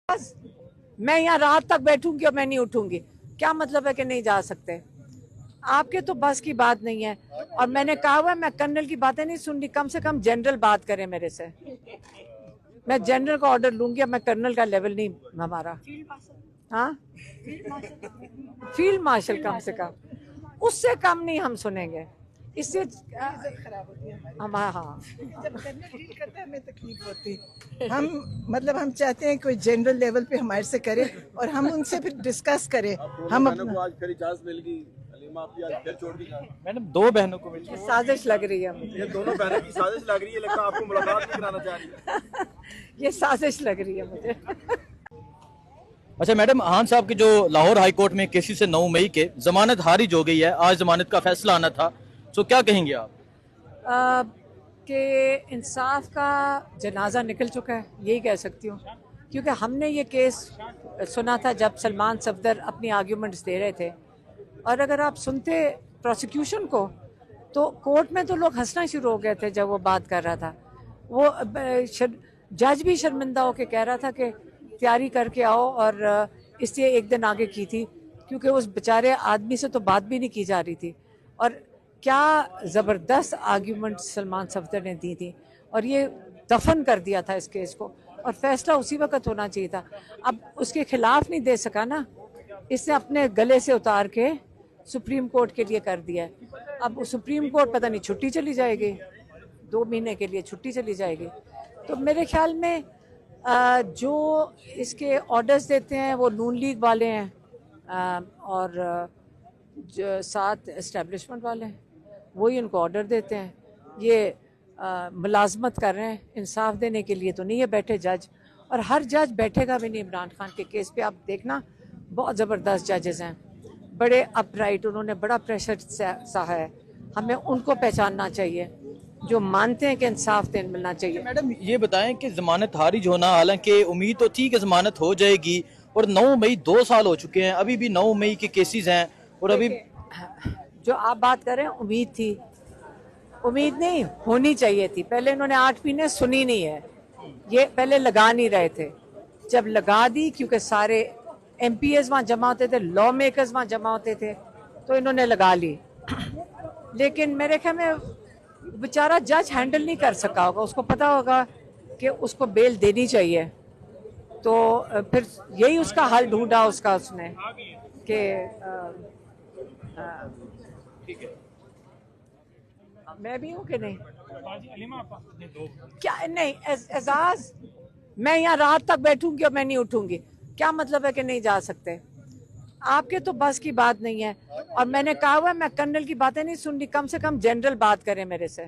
मैं यहाँ रात तक बैठूंगी और मैं नहीं उठूंगी, क्या मतलब है कि नहीं जा सकते? आपके तो बस की बात नहीं है। और मैंने कहा हुआ है मैं कर्नल की बातें नहीं सुन रही, कम से कम जनरल बात करें मेरे से। मैं जनरल का ऑर्डर लूंगी, अब मैं कर्नल का लेवल नहीं हमारा। हाँ, फील्ड मार्शल कम से कम, उससे कम नहीं हम सुनेंगे। इससे खराब होती है हम, हाँ, जब कर्नल डील करता है हमें तकलीफ होती। हम मतलब हम चाहते हैं कोई जनरल लेवल पे हमारे से करे और हम उनसे फिर डिस्कस करें। हम को आज फिर इजाजत मिल गई, हलीमा आपकी आज फिर छोड़ दी मैडम, दो बहनों को मिली। साजिश लग रही है मुझे, ये दोनों बहनों की साजिश लग रही है, लगता है आपको मुलाकात नहीं कराना चाह रही। ये साजिश लग रही है मुझे। अच्छा मैडम, खान साहब के जो लाहौर हाई कोर्ट में केसी से 9 मई के जमानत खारिज हो गई है, आज जमानत का फैसला आना था, तो क्या कहेंगे आप? कि इंसाफ का जनाजा निकल चुका है, यही कह सकती हूँ। क्योंकि हमने ये केस सुना था जब सलमान सफदर अपनी आर्ग्यूमेंट्स दे रहे थे, और अगर आप सुनते प्रोसिक्यूशन को तो कोर्ट में तो लोग हंसना शुरू हो गए थे जब वो बात कर रहा था। वो जज भी शर्मिंदा होकर कह रहा था कि तैयारी करके आओ, और इसलिए एक दिन आगे की थी क्योंकि उस बेचारे आदमी से तो बात भी नहीं की जा रही थी। और क्या ज़बरदस्त आर्ग्यूमेंट सलमान सफदर ने दी थी, और ये दफन कर दिया था इस केस को, और फैसला उसी वक्त होना चाहिए था। अब उसके खिलाफ नहीं दे सका ना, इसने अपने गले से उतार के सुप्रीम कोर्ट के लिए कर दिया है। अब सुप्रीम कोर्ट पता नहीं छुट्टी चली जाएगी, 2 महीने के लिए छुट्टी चली जाएगी। तो मेरे ख्याल में जो इसके ऑर्डर्स देते हैं वो नून लीग वाले हैं, और जो साथ एस्टेब्लिशमेंट वाले हैं वही उनको ऑर्डर देते हैं। ये मुलाजमत कर रहे हैं, इंसाफ देने के लिए तो नहीं है बैठे जज, और हर जज बैठेगा भी नहीं इमरान खान के केस पे। आप देखना बहुत ज़बरदस्त जजेस हैं, बड़े अपराइट, उन्होंने बड़ा प्रेशर सहा है। हमें उनको पहचानना चाहिए जो मानते हैं कि इंसाफ मिलना चाहिए। मैडम ये बताएं कि जमानत खारिज होना, हालांकि उम्मीद तो थी कि जमानत हो जाएगी, और 9 मई 2 साल हो चुके हैं, अभी भी 9 मई के केसेस हैं, और अभी जो आप बात कर रहे हैं उम्मीद थी, उम्मीद नहीं होनी चाहिए थी। पहले इन्होंने 8 महीने सुनी नहीं है, ये पहले लगा नहीं रहे थे। जब लगा दी, क्योंकि सारे MPs वहाँ जमा होते थे, लॉ मेकर्स वहाँ जमा होते थे, तो इन्होंने लगा ली। लेकिन मेरे ख्याल में बेचारा जज हैंडल नहीं कर सका होगा, उसको पता होगा कि उसको बेल देनी चाहिए, तो फिर यही उसका हल ढूंढा उसका उसने कि मैं भी हूँ कि नहीं, क्या नहीं एजाज, मैं यहाँ रात तक बैठूंगी और मैं नहीं उठूंगी, क्या मतलब है कि नहीं जा सकते? आपके तो बस की बात नहीं है। और मैंने कहा हुआ है मैं कर्नल की बातें नहीं सुन रही, कम से कम जनरल बात करें मेरे से।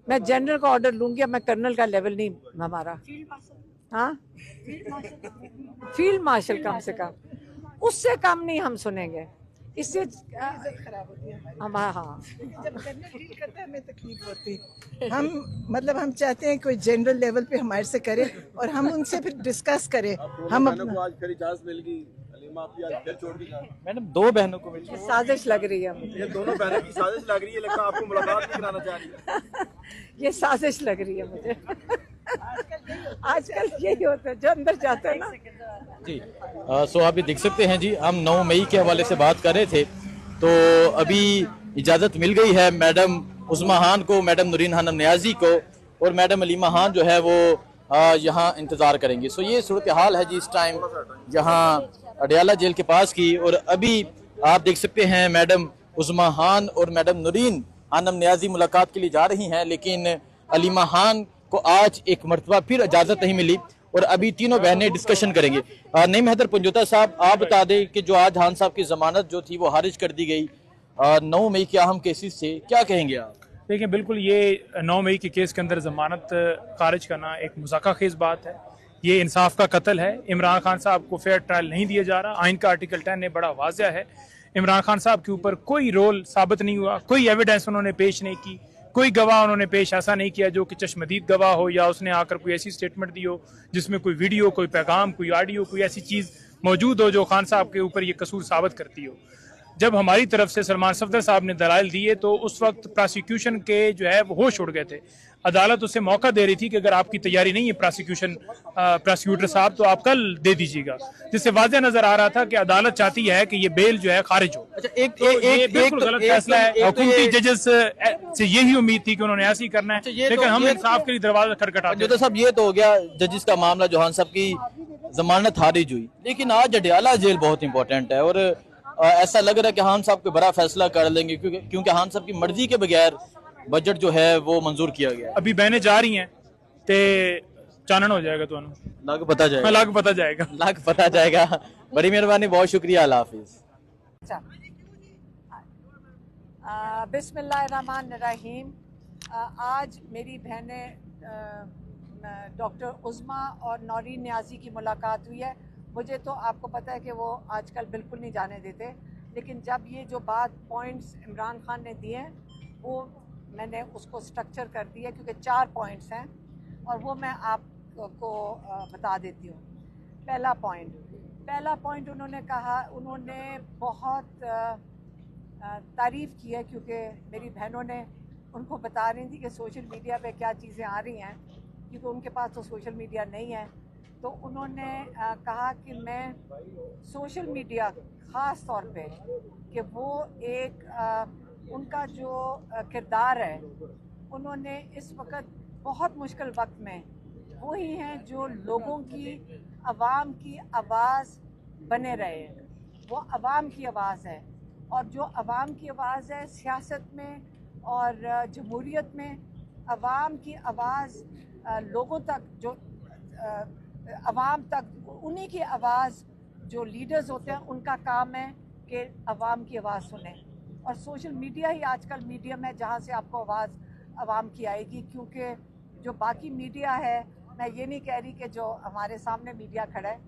मैं जनरल का ऑर्डर लूंगी, अब मैं कर्नल का लेवल नहीं हमारा। हाँ, फील्ड मार्शल कम से कम, उससे कम नहीं हम सुनेंगे। इससे खराब होती है हम, हाँ, जब कर्नल डील करता है हमें तकलीफ होती। हम मतलब हम चाहते हैं कोई जनरल लेवल पे हमारे से करे और हम उनसे फिर डिस्कस करें। हम को आज फिर इजाजत मिल गई, हलीमा आपकी आज फिर छोड़ दी। मैडम, 2 बहनों को मिली। साजिश लग रही है मुझे, ये दोनों बहनों की साजिश लग रही है, लगता है आपको मुलाकात नहीं कराना चाह रही। ये साजिश लग रही है मुझे। आजकल यही होता है, जो अंदर जाता है ना। जी, सो आप ये देख सकते हैं जी, हम 9 मई के हवाले से बात कर रहे थे, तो अभी इजाज़त मिल गई है मैडम उस्मा खान को, मैडम नूरीन खानम नियाजी को, और मैडम हलीमा खान जो है वो यहाँ इंतज़ार करेंगे। सो ये सूरत हाल है जी इस टाइम यहाँ अडयाला जेल के पास की। और अभी आप देख सकते हैं मैडम उस्मा खान और मैडम नूरीन खानम नियाजी मुलाकात के लिए जा रही हैं, लेकिन हलीमा खान को आज एक मरतबा फिर इजाज़त नहीं मिली, और अभी तीनों बहनें डिस्कशन करेंगे। नईम हैदर पंजोता साहब, आप बता दें कि जो आज खान साहब की जमानत जो थी वो खारिज कर दी गई 9 मई के अहम केसेस से, क्या कहेंगे आप? देखिए, बिल्कुल ये 9 मई के केस के अंदर ज़मानत खारिज करना एक मज़ाक़ा खेज़ बात है। ये इंसाफ का कत्ल है। इमरान खान साहब को फेयर ट्रायल नहीं दिया जा रहा। आइन का आर्टिकल 10 ने बड़ा वाज़ह है, इमरान खान साहब के ऊपर कोई रोल साबित नहीं हुआ, कोई एविडेंस उन्होंने पेश नहीं की, कोई गवाह उन्होंने पेश ऐसा नहीं किया जो कि चश्मदीद गवाह हो, या उसने आकर कोई ऐसी स्टेटमेंट दी हो जिसमें कोई वीडियो, कोई पैगाम, कोई ऑडियो, कोई ऐसी चीज़ मौजूद हो जो खान साहब के ऊपर ये कसूर साबित करती हो। जब हमारी तरफ से सलमान सफदर साहब ने दलाइल दिए तो उस वक्त प्रोसिक्यूशन के जो है वो होश उड़ गए थे। अदालत उसे मौका दे रही थी कि अगर आपकी तैयारी नहीं है प्रोसिक्यूटर साहब तो आप कल दे दीजिएगा, जिससे वाज़ेह नजर आ रहा था कि अदालत चाहती है कि ये बेल जो है खारिज हो। अच्छा, ये बिल्कुल गलत फैसला है। हुकूमती जजेस से यही उम्मीद थी कि उन्होंने ऐसे ही करना है, लेकिन हम इंसाफ के लिए दरवाजा खटखटाते हैं। तो साहब ये तो हो गया जजिस का मामला, जोहान साहब की जमानत खारिज हुई, लेकिन आज अडयाला जेल बहुत इंपॉर्टेंट है और ऐसा लग रहा है कि खान साहब कोई बड़ा फैसला कर लेंगे, क्योंकि खान साहब की मर्जी के बगैर बजट जो है वो मंजूर किया गया। अभी बहने जा रही हैं ते चानन हो जाएगा, तो लग पता जाएगा, लग पता जाएगा, लग पता जाएगा। बड़ी मेहरबानी, बहुत शुक्रिया, अल्लाह हाफिज। बिस्मिल्लाहिर्रहमानिर्रहीम। आज मेरी बहनें डॉक्टर उज़्मा और नौरीन नियाज़ी की मुलाकात हुई है। मुझे तो आपको पता है कि वो आजकल बिल्कुल नहीं जाने देते, लेकिन जब ये जो बात पॉइंट्स इमरान खान ने दिए वो मैंने उसको स्ट्रक्चर कर दिया, क्योंकि 4 पॉइंट्स हैं और वो मैं आपको बता देती हूँ। पहला पॉइंट उन्होंने कहा, उन्होंने बहुत तारीफ़ की है, क्योंकि मेरी बहनों ने उनको बता रही थी कि सोशल मीडिया पे क्या चीज़ें आ रही हैं, क्योंकि उनके पास तो सोशल मीडिया नहीं है। तो उन्होंने कहा कि मैं सोशल मीडिया ख़ास तौर पे कि वो एक उनका जो किरदार है, उन्होंने इस वक्त बहुत मुश्किल वक्त में वही हैं जो लोगों की, अवाम की आवाज़ बने रहे। वो अवाम की आवाज़ है, और जो अवाम की आवाज़ है सियासत में और जमहूरियत में, अवाम की आवाज़ लोगों तक, जो अवाम तक, उन्हीं की आवाज़ जो लीडर्स होते हैं उनका काम है कि अवाम की आवाज़ सुने। और सोशल मीडिया ही आजकल मीडियम है जहाँ से आपको आवाज़ अवाम की आएगी, क्योंकि जो बाकी मीडिया है, मैं ये नहीं कह रही कि जो हमारे सामने मीडिया खड़ा है,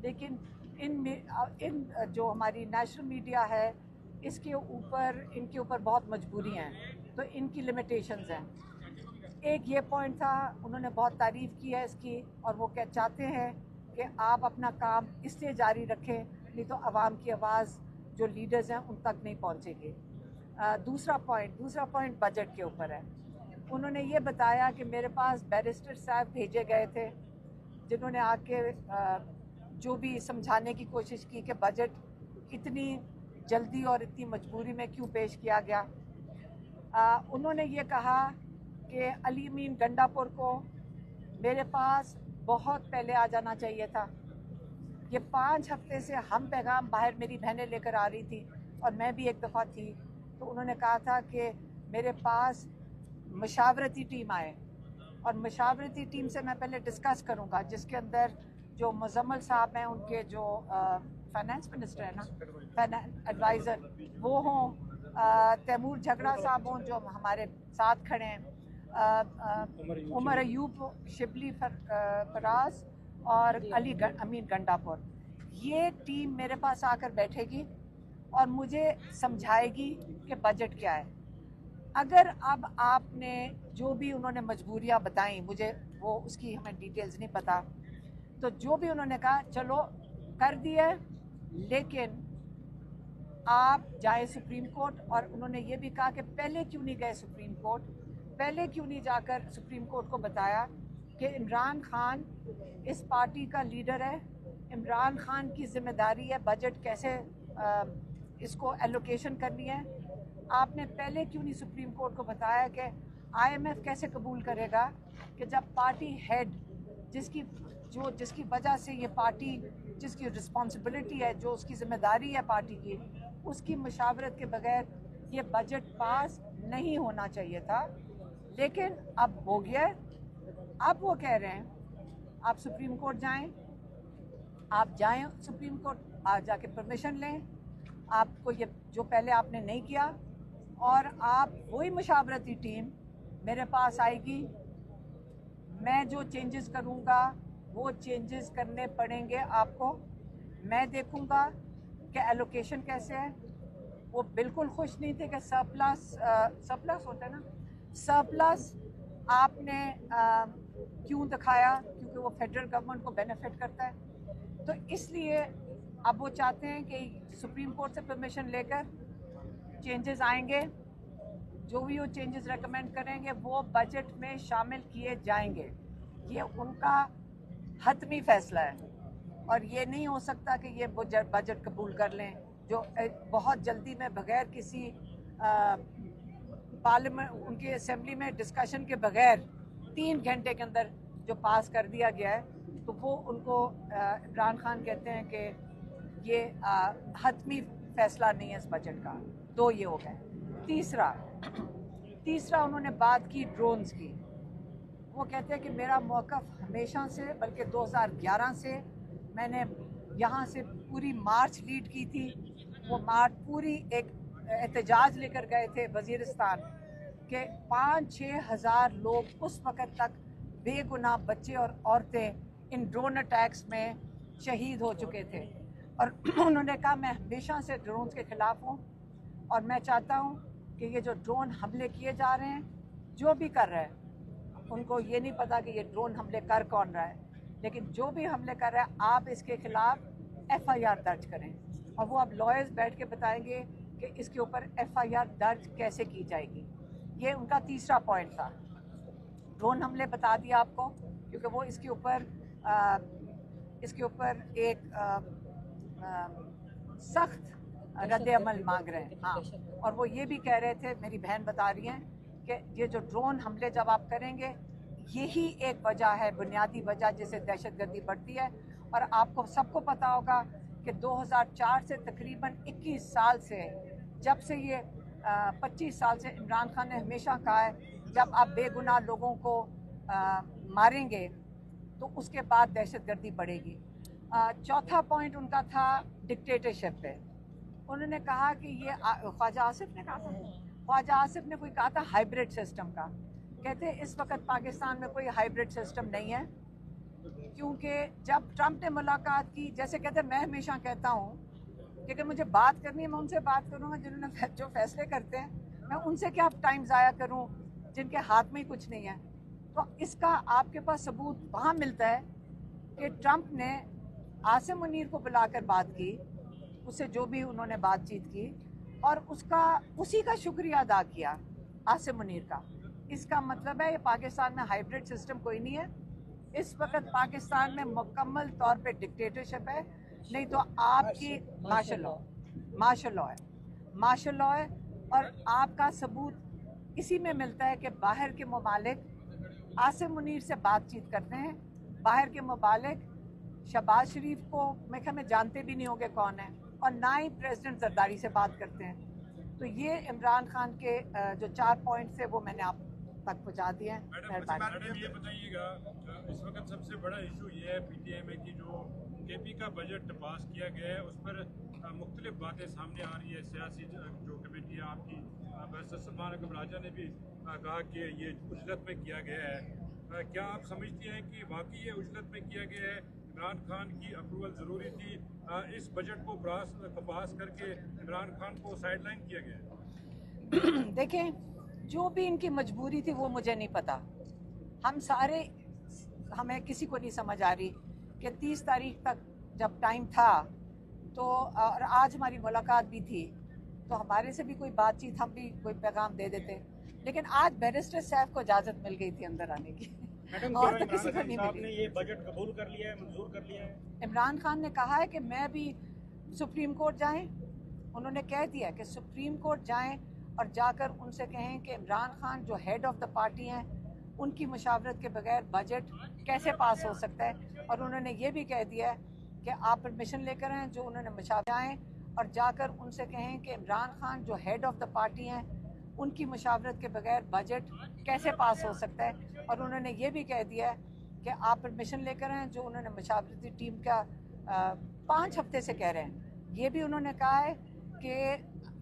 लेकिन इन जो हमारी नेशनल मीडिया है इनके ऊपर बहुत मजबूरी हैं, तो इनकी लिमिटेशंस हैं। एक ये पॉइंट था, उन्होंने बहुत तारीफ़ की है इसकी, और वो क्या चाहते हैं कि आप अपना काम इसलिए जारी रखें, नहीं तो आवाम की आवाज़ जो लीडर्स हैं उन तक नहीं पहुंचेगी। दूसरा पॉइंट बजट के ऊपर है। उन्होंने ये बताया कि मेरे पास बैरिस्टर साहब भेजे गए थे, जिन्होंने आके जो भी समझाने की कोशिश की कि बजट इतनी जल्दी और इतनी मजबूरी में क्यों पेश किया गया। उन्होंने ये कहा कि अली अमीन गंडापुर को मेरे पास बहुत पहले आ जाना चाहिए था। ये 5 हफ्ते से हम पैगाम बाहर मेरी बहनें लेकर आ रही थी, और मैं भी एक दफ़ा थी, तो उन्होंने कहा था कि मेरे पास मशावरती टीम आए, और मशावरती टीम से मैं पहले डिस्कस करूँगा, जिसके अंदर जो मुजम्मल साहब हैं, उनके जो फाइनेंस मिनिस्टर है ना, एडवाइज़र, वो हों, तैमूर झगड़ा साहब हों जो हमारे साथ खड़े हैं, उमर अयूब, शिबली फराज और अली अमीन गंडापुर। ये टीम मेरे पास आकर बैठेगी और मुझे समझाएगी कि बजट क्या है। अगर अब आपने जो भी उन्होंने मजबूरियां बताई, मुझे वो उसकी हमें डिटेल्स नहीं पता, तो जो भी उन्होंने कहा चलो कर दिया, लेकिन आप जाए सुप्रीम कोर्ट। और उन्होंने ये भी कहा कि पहले क्यों नहीं गए सुप्रीम कोर्ट, पहले क्यों नहीं जाकर सुप्रीम कोर्ट को बताया कि इमरान खान इस पार्टी का लीडर है, इमरान खान की जिम्मेदारी है बजट कैसे इसको एलोकेशन करनी है। आपने पहले क्यों नहीं सुप्रीम कोर्ट को बताया कि IMF कैसे कबूल करेगा कि जब पार्टी हेड जिसकी वजह से ये पार्टी, जिसकी रिस्पॉन्सिबिलिटी है, जो उसकी जिम्मेदारी है पार्टी की, उसकी मशावरत के बगैर ये बजट पास नहीं होना चाहिए था, लेकिन अब हो गया। अब वो कह रहे हैं आप सुप्रीम कोर्ट जाएं, आप जाएं सुप्रीम कोर्ट, आज जाके परमिशन लें, आपको ये जो पहले आपने नहीं किया, और आप वही मशावरती टीम मेरे पास आएगी, मैं जो चेंजेस करूँगा वो चेंजेस करने पड़ेंगे आपको, मैं देखूँगा कि एलोकेशन कैसे है। वो बिल्कुल खुश नहीं थे कि सरप्लस होता है ना, सरप्लस आपने क्यों दिखाया, क्योंकि वो फेडरल गवर्नमेंट को बेनिफिट करता है। तो इसलिए अब वो चाहते हैं कि सुप्रीम कोर्ट से परमिशन लेकर चेंजेस आएंगे, जो भी वो चेंजेस रेकमेंड करेंगे वो बजट में शामिल किए जाएंगे। ये उनका हतमी फैसला है और ये नहीं हो सकता कि ये बजट कबूल कर लें जो बहुत जल्दी में बगैर किसी पार्लियामेंट उनकी असेंबली में डिस्कशन के बगैर 3 घंटे के अंदर जो पास कर दिया गया है। तो वो उनको इमरान खान कहते हैं कि ये हतमी फैसला नहीं है इस बजट का। 2 ये हो गए। तीसरा उन्होंने बात की ड्रोन्स की। वो कहते हैं कि मेरा मौक़िफ़ हमेशा से बल्कि 2011 से मैंने यहाँ से पूरी मार्च लीड की थी। वो मार्च पूरी एक एहतजाज लेकर गए थे वज़ीरिस्तान के 5-6 हज़ार लोग उस वक़्त तक बेगुनाह बच्चे और औरतें इन ड्रोन अटैक्स में शहीद हो चुके थे। और उन्होंने कहा मैं हमेशा से ड्रोन्स के ख़िलाफ़ हूँ और मैं चाहता हूँ कि ये जो ड्रोन हमले किए जा रहे हैं, जो भी कर रहे हैं, उनको ये नहीं पता कि ये ड्रोन हमले कर कौन रहा है, लेकिन जो भी हमले कर रहा है आप इसके ख़िलाफ़ FIR दर्ज करें। और वो अब लॉयर्स बैठ के बताएंगे कि इसके ऊपर FIR दर्ज कैसे की जाएगी। ये उनका तीसरा पॉइंट था। ड्रोन हमले बता दिया आपको क्योंकि वो इसके ऊपर एक सख्त रद्द अमल मांग रहे हैं। हाँ, और वो ये भी कह रहे थे, मेरी बहन बता रही हैं कि ये जो ड्रोन हमले जब आप करेंगे यही एक वजह है, बुनियादी वजह जिससे दहशतगर्दी बढ़ती है। और आपको सबको पता होगा कि 2004 से तकरीबन 21 साल से, जब से ये 25 साल से इमरान खान ने हमेशा कहा है जब आप बेगुनाह लोगों को मारेंगे तो उसके बाद दहशतगर्दी बढ़ेगी। चौथा पॉइंट उनका था डिक्टेटरशिप पे। उन्होंने कहा कि ये ख्वाजा आसिफ ने कहा था, ख्वाजा आसिफ ने कोई कहा था हाइब्रिड सिस्टम का। कहते हैं इस वक्त पाकिस्तान में कोई हाइब्रिड सिस्टम नहीं है, क्योंकि जब ट्रंप ने मुलाकात की, जैसे कहते हैं मैं हमेशा कहता हूँ कि अगर मुझे बात करनी है मैं उनसे बात करूँगा जिन्होंने जो फैसले करते हैं। मैं उनसे क्या टाइम ज़ाया करूँ जिनके हाथ में ही कुछ नहीं है। तो इसका आपके पास सबूत वहाँ मिलता है कि ट्रंप ने आसिम मुनीर को बुलाकर बात की, उससे जो भी उन्होंने बातचीत की और उसी का शुक्रिया अदा किया आसिम मुनीर का। इसका मतलब है ये पाकिस्तान में हाइब्रिड सिस्टम कोई नहीं है। इस वक्त पाकिस्तान में मुकम्मल तौर पे डिक्टेटरशिप है, नहीं तो आपकी मार्शल लॉ है। और आपका सबूत इसी में मिलता है कि बाहर के ममालिक आसिम मुनीर से बातचीत करते हैं। बाहर के ममालिक शहबाज शरीफ को मैं ख्याल में जानते भी नहीं होंगे कौन है, और ना ही प्रेसिडेंट जरदारी से बात करते हैं। तो ये इमरान खान के जो 4 पॉइंट्स थे वो मैंने आप तक पहुँचा दिए हैं। मैडम ये बताइएगा, इस वक्त सबसे बड़ा इशू ये है PTI में कि जो KP का बजट पास किया गया है उस पर मुख्तलिफ बातें सामने आ रही है। सियासी जो कमेटी है आपकी, बैरिस्टर सलमान अकबर राजा ने भी कहा कि ये उजलत में किया गया है। क्या आप समझती हैं कि वाकई ये उजलत में किया गया है? इमरान खान की अप्रूवल ज़रूरी थी? इस बजट को पास करके इमरान खान को साइडलाइन किया गया है? देखें, जो भी इनकी मजबूरी थी वो मुझे नहीं पता। हमें किसी को नहीं समझ आ रही कि 30 तारीख तक जब टाइम था तो, और आज हमारी मुलाकात भी थी, तो हमारे से भी कोई बातचीत, हम भी कोई पैगाम दे देते। लेकिन आज बैरिस्टर साहब को इजाज़त मिल गई थी अंदर आने की। मैडम, और तो किसी को नहीं मिली। ने ये बजट कबूल कर लिया है, मंजूर कर लिया है? इमरान खान ने कहा है कि मैं भी सुप्रीम कोर्ट जाएं। उन्होंने कह दिया कि सुप्रीम कोर्ट जाएं और जाकर उनसे कहें कि इमरान खान जो हेड ऑफ द पार्टी हैं उनकी मुशावरत के बगैर बजट कैसे पास हो सकता है। और उन्होंने ये भी कह दिया है कि आप परमिशन लेकर आएँ, जो उन्होंने मुशावरत जाएँ और जाकर उनसे कहें कि इमरान खान जो हेड ऑफ द पार्टी हैं उनकी मुशावरत के बगैर बजट कैसे पास हो सकता है। और उन्होंने ये भी कह दिया है कि आप परमिशन लेकर आएँ, जो उन्होंने मुशावरती टीम का 5 हफ्ते से कह रहे हैं। ये भी उन्होंने कहा है कि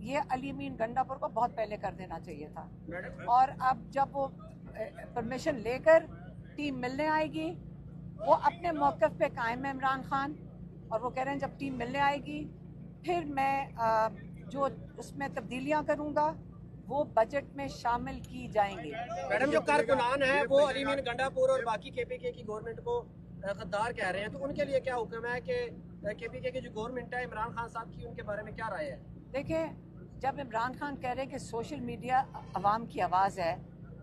ये अली अमीन गंडापुर को बहुत पहले कर देना चाहिए था। और अब जब वो परमिशन लेकर टीम मिलने आएगी, वो अपने मौक़िफ़ पे कायम है इमरान खान, और वो कह रहे हैं जब टीम मिलने आएगी फिर मैं जो उसमें तब्दीलियाँ करूँगा वो बजट में शामिल की जाएंगी। मैडम, जो कारकुनान है वो अली अमीन गंडापुर और बाकी KPK की गवर्नमेंट को गद्दार कह रहे हैं, तो उनके लिए क्या हुक्म है कि KPK की जो गवर्नमेंट है इमरान खान साहब की, उनके बारे में क्या राय है? देखें, जब इमरान खान कह रहे हैं कि सोशल मीडिया अवाम की आवाज़ है,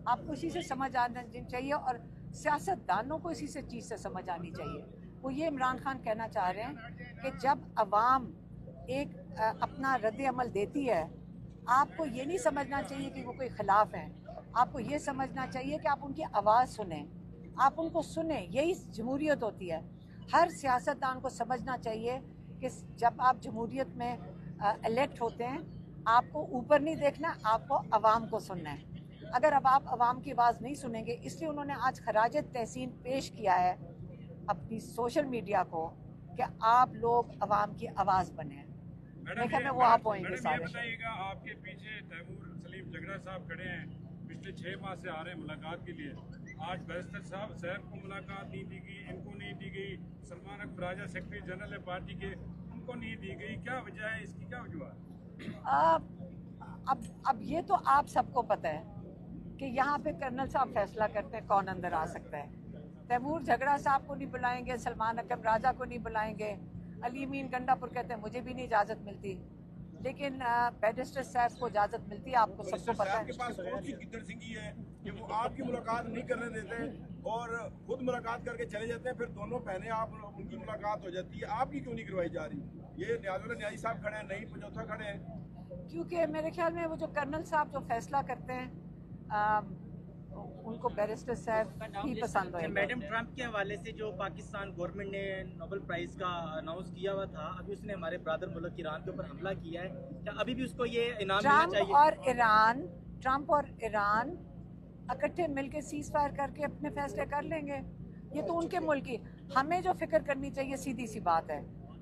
आपको इसी से समझ आना चाहिए और सियासतदानों को इसी से चीज़ से समझ आनी चाहिए। वो ये इमरान खान कहना चाह रहे हैं कि जब अवाम एक अपना रद्द अमल देती है, आपको ये नहीं समझना चाहिए कि वो कोई ख़िलाफ़ हैं, आपको ये समझना चाहिए कि आप उनकी आवाज़ सुने, आप उनको सुने। यही जमहूरियत होती है। हर सियासतदान को समझना चाहिए कि जब आप जमहूरियत में इलेक्ट होते हैं, आपको ऊपर नहीं देखना, आपको अवाम को सुनना है। अगर अब आप अवाम की आवाज़ नहीं सुनेंगे, इसलिए उन्होंने आज खराज तहसीन पेश किया है अपनी सोशल मीडिया को कि आप लोग अवाम की आवाज़ बने। मैडम वो आप होंगे ये सारे। बताइएगा, आपके पीछे तैमूर सलीम झगड़ा साहब खड़े हैं, पिछले 6 माह से आ रहे हैं मुलाकात के लिए। आज बैरिस्टर साहब को मुलाकात नहीं दी गई, इनको नहीं दी गई, सलमान अकबर राजा सेक्रेटरी जनरल है पार्टी के, उनको नहीं दी गई। क्या वजह है इसकी, क्या वजह? अब ये तो आप सबको पता है कि यहाँ पे कर्नल साहब फैसला करते हैं कौन अंदर आ सकता है। तैमूर झगड़ा साहब को नहीं बुलाएंगे, सलमान अकबर राजा को नहीं बुलाएंगे, अली अमीन गंडापुर कहते हैं मुझे भी नहीं इजाज़त मिलती, लेकिन बैरिस्टर साहब को इजाज़त मिलती है। आपको सबको पता है के पास कौन सी गिद्दड़ सिंगी है कि वो आपकी मुलाकात नहीं करने देते और खुद मुलाकात करके चले जाते हैं, फिर दोनों बहनें आप उनकी मुलाकात हो जाती है, आपकी क्यों नहीं करवाई जा रही? ये न्याजी साहब खड़े हैं, नहीं पजौथा खड़े हैं। क्योंकि मेरे ख्याल में वो जो कर्नल साहब जो फैसला करते हैं, उनको बैरिस्टर साहब ही पसंद है। मैडम ट्रंप के हवाले से जो पाकिस्तान गवर्नमेंट ने नोबेल प्राइज का अनाउंस किया हुआ था, अभी उसने हमारे ब्रदर मुल्क ईरान के ऊपर हमला किया है, क्या अभी भी उसको ये इनाम मिलना चाहिए? ट्रंप और ईरान इकट्ठे मिलकर सीज फायर करके अपने फैसले कर लेंगे। ये तो उनके मुल्क की, हमें जो फिक्र करनी चाहिए सीधी सी बात है,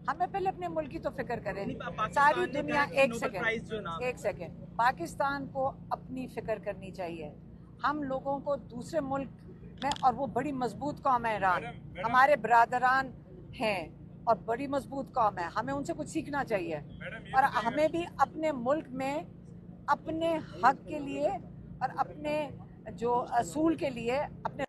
हमें पहले अपने मुल्क की तो फिक्र करें। सारी दुनिया एक सेकेंड पाकिस्तान को अपनी फिक्र करनी चाहिए। हम लोगों को दूसरे मुल्क में, और वो बड़ी मजबूत कौम है ईरान, हमारे बरादरान हैं और बड़ी मजबूत कौम है, हमें उनसे कुछ सीखना चाहिए। और हमें भी अपने मुल्क में अपने हक के लिए और अपने जो असूल के लिए अपने